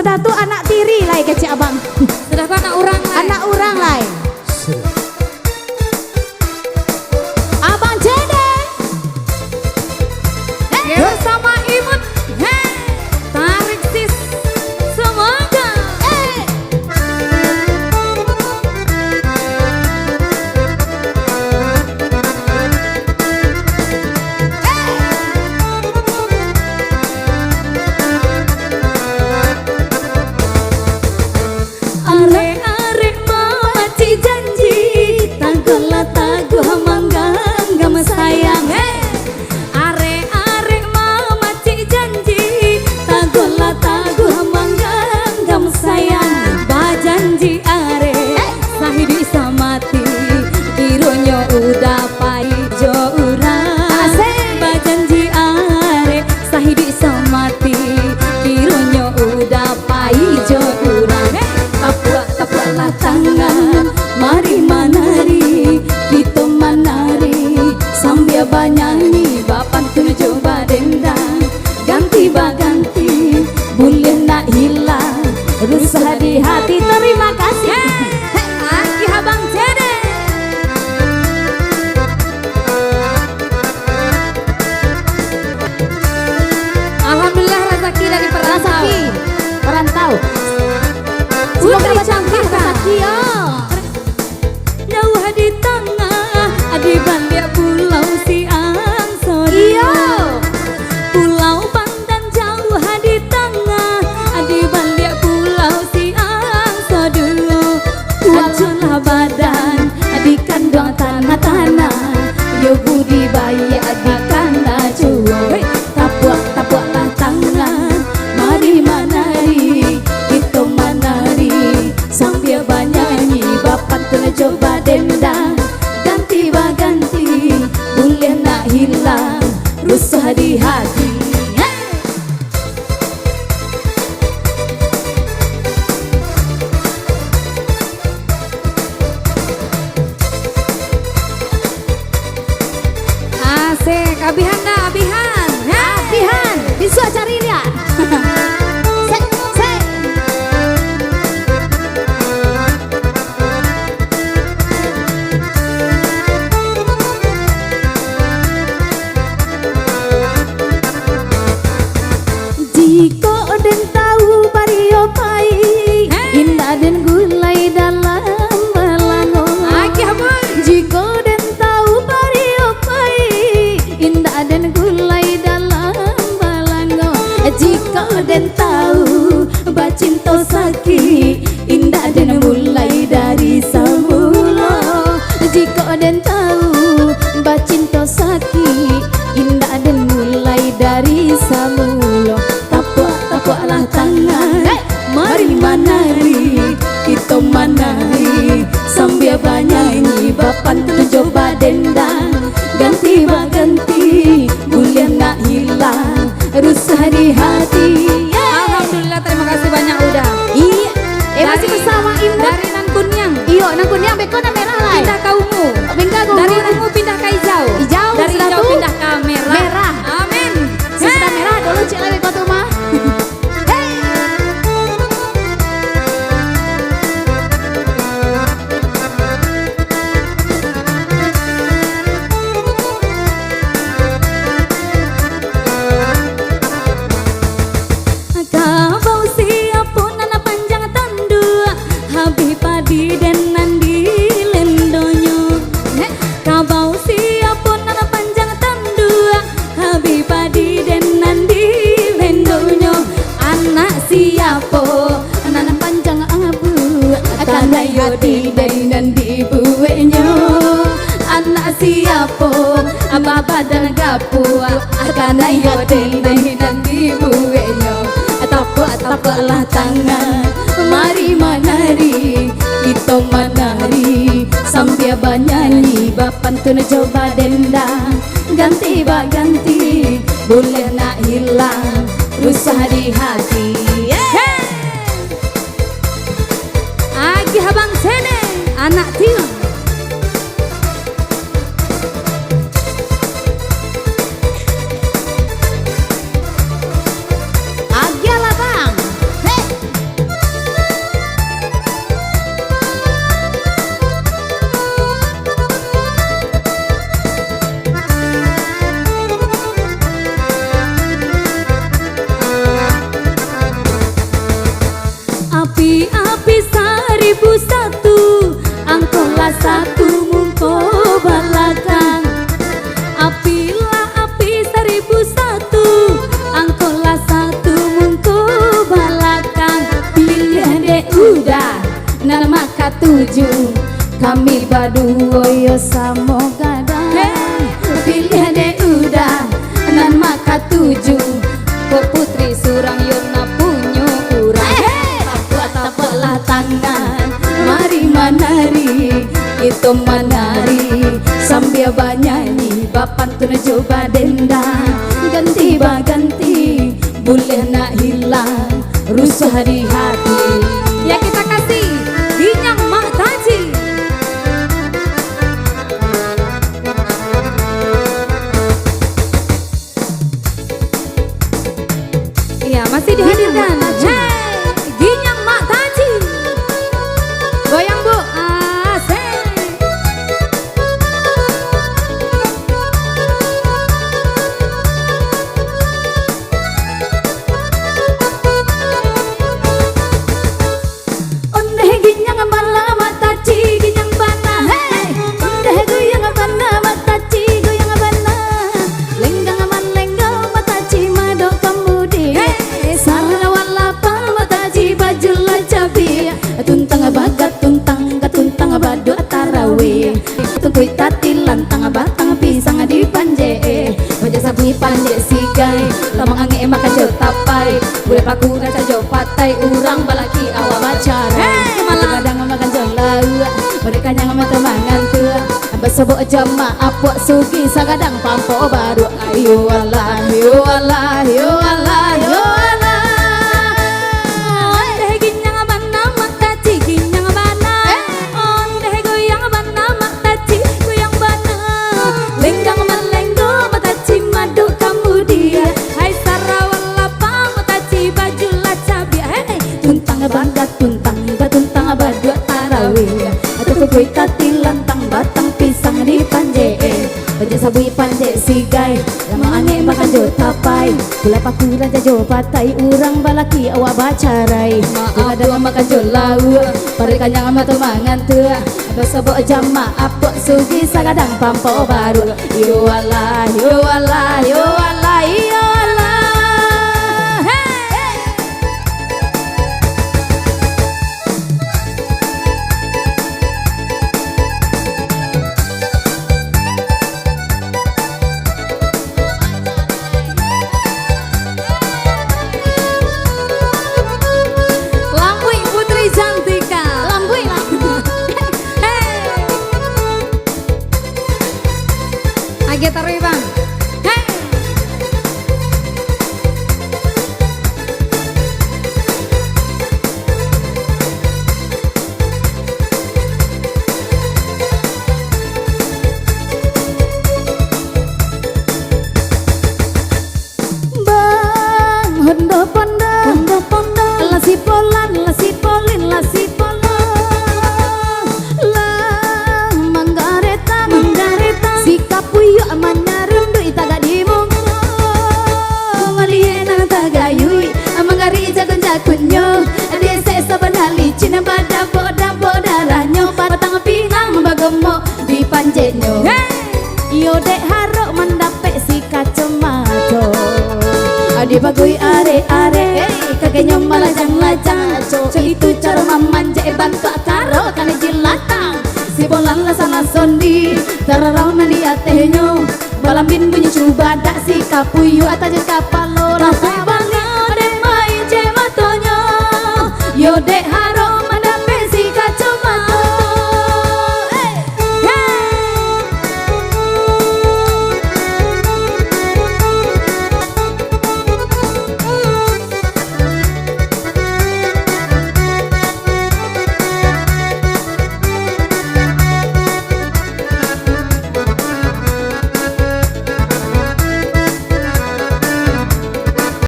Sudah tuh anak tiri lah kecil abang. Sudah tuh anak orang lah. Anak orang lah. Abang Cede. Bersama Imut. Tarik sis. Semoga. Arek-arek mama ci janji tanggola taguh manggang sayang. Arek-arek mama ci janji. Tanggola taguh manggang sayang. Bajanji arek. Sahidi samati. Ironyo udah paijo urang. Bajanji arek. Sahidi samati. Ironyo udah paijo urang. Tapuklah tangan, mari menari, kita menari sambil bernyanyi, bapan tujuh badendang, ganti baganti, boleh nak hilang, rusah di hati. Terima kasih. Lagi Abang Cede. Alhamdulillah rezeki dari perantau. Perantau. Putri cantik rezeki ya. jauh di tengah di balik pulau Siang Sodo. Iya. Pulau Pandan jauh di tengah di balik pulau Siang Sodo. Hancurlah badan di kandang tanah-tanah, yo budi bayi di kandang cuy. Tapuklah tangan, mari menari, kita menari sambil bernyanyi, bapak coba dendang, ganti baganti, boleh nak hilang, rusah di hati. Asik, abihan dah, abihan. Abihan, bisa cari lihat. Jika den tahu bario pai, indah den gulai dalam belango. Lagi Abang. Jika den tahu bario pai, indah den gulai dalam belango. Jika den tahu bacinto sakit, indah den mulai dari semula. Jika den tahu bacinto sakit, indah den mulai dari semula. Tapuklah tangan, mari menari, kita menari sambil bernyanyi, bapan tujuh badendang, ganti baganti, boleh nak hilang, rusah di hati. Alhamdulillah, terima kasih banyak udah. Iya, masih bersama Imut. Dari Nan Kunyang. Iyo, nang kunyang bekona merah lah. Pindah ke ungu. Pindah ke Dari ungu. ungu pindah ke hijau. Hijau, Dari sudah hijau tuh. pindah ke merah. Merah. Amin. Sudah merah dulu cik lewe kau tuh mah. Kabau siap pun anak panjang tandu. Habis padi dan nandi lendonyo. Kabau siap pun anak panjang tandu. Habis padi dan nandi lendonyo. Anak siapo Anak panjang abu, akan ayo di dan di buenyo. Anak siapo, ababa dan gapu, akan ayo di dan di buenyo. Tapuklah tangan, mari menari, kita menari sambil bernyanyi, bapan tuh coba dendang, ganti baganti, boleh nak hilang, rusah di hati. Agi Abang Cede, anak Tiong. Agialah bang, kami berdua yo samo gadang pilih deh udah nan maka tuju Kok putri surang yona punyo urang buat belah tangan mari menari itu menari sambil bernyanyi bapan tuna coba dendang ganti baganti boleh nak hilang rusuh di hati Ya kita kasih Ginyang Mak Taji. Iya masih dihadirkan. Hey, Ginyang Mak Taji. Goyang Bu, asik. ondeh ginyang bala mata ci ginyang bana hey ondeh goyang bana mata ci goyang bana lenggang man lenggang mata ci mado kemudi hey sarana walapang mata ci baju lacabi tuntang bagat tuntang badu tarawih tukui tati lantang batang pisang di panje baja sabi panje sigai lamang ange maka tapai boleh paku raja jo patai urang balaki awa bacara kadang makan jolau mereka yang temangan tua besobo jama apok sugi sagadang pampo baru ayo Allah yo Allah yo Allah yo Allah Ondeh ginyang bana mak taci ginyang bana. Ondeh goyang bana mak taci goyang bana. lenggang melenggo mata ci madu kamu dia Hai sarawal lapang mak taci baju lacabi. Hey, tuntang bangga tuntang badu tarawih atau kukui tati lantang batang pisang di panje baja sabui panje sigai lama ange makan jo tapai gula paku raja jo patai urang balaki awa bacarai kadang makan jo lau mereka yang mata mangan tua besobo jama apok sugi sagadang pampo baru yo Allah yo Allah yo Allah yo Allah Lambui Putri Cantika. lambui Hey. Age taruh bang. Hey. bang hondo pondo lasi polan lasi polin lasi polong lang manggareta si kapuyo manarundu itaga di monggo ngaliena tagayui mangari jagon jakunyo dese sabanali cina bada boda ranyo batang pinang bagemo di panjenyo yo dek harok mendape si kacamato adi bagui are kagaknya malajang-lajang co itu cara mamanja bantu karo kane jilatang si bolang la sana sondi tararau na di atenyo balambin bunyi cubadak si kapuyu ataje kapalo rasa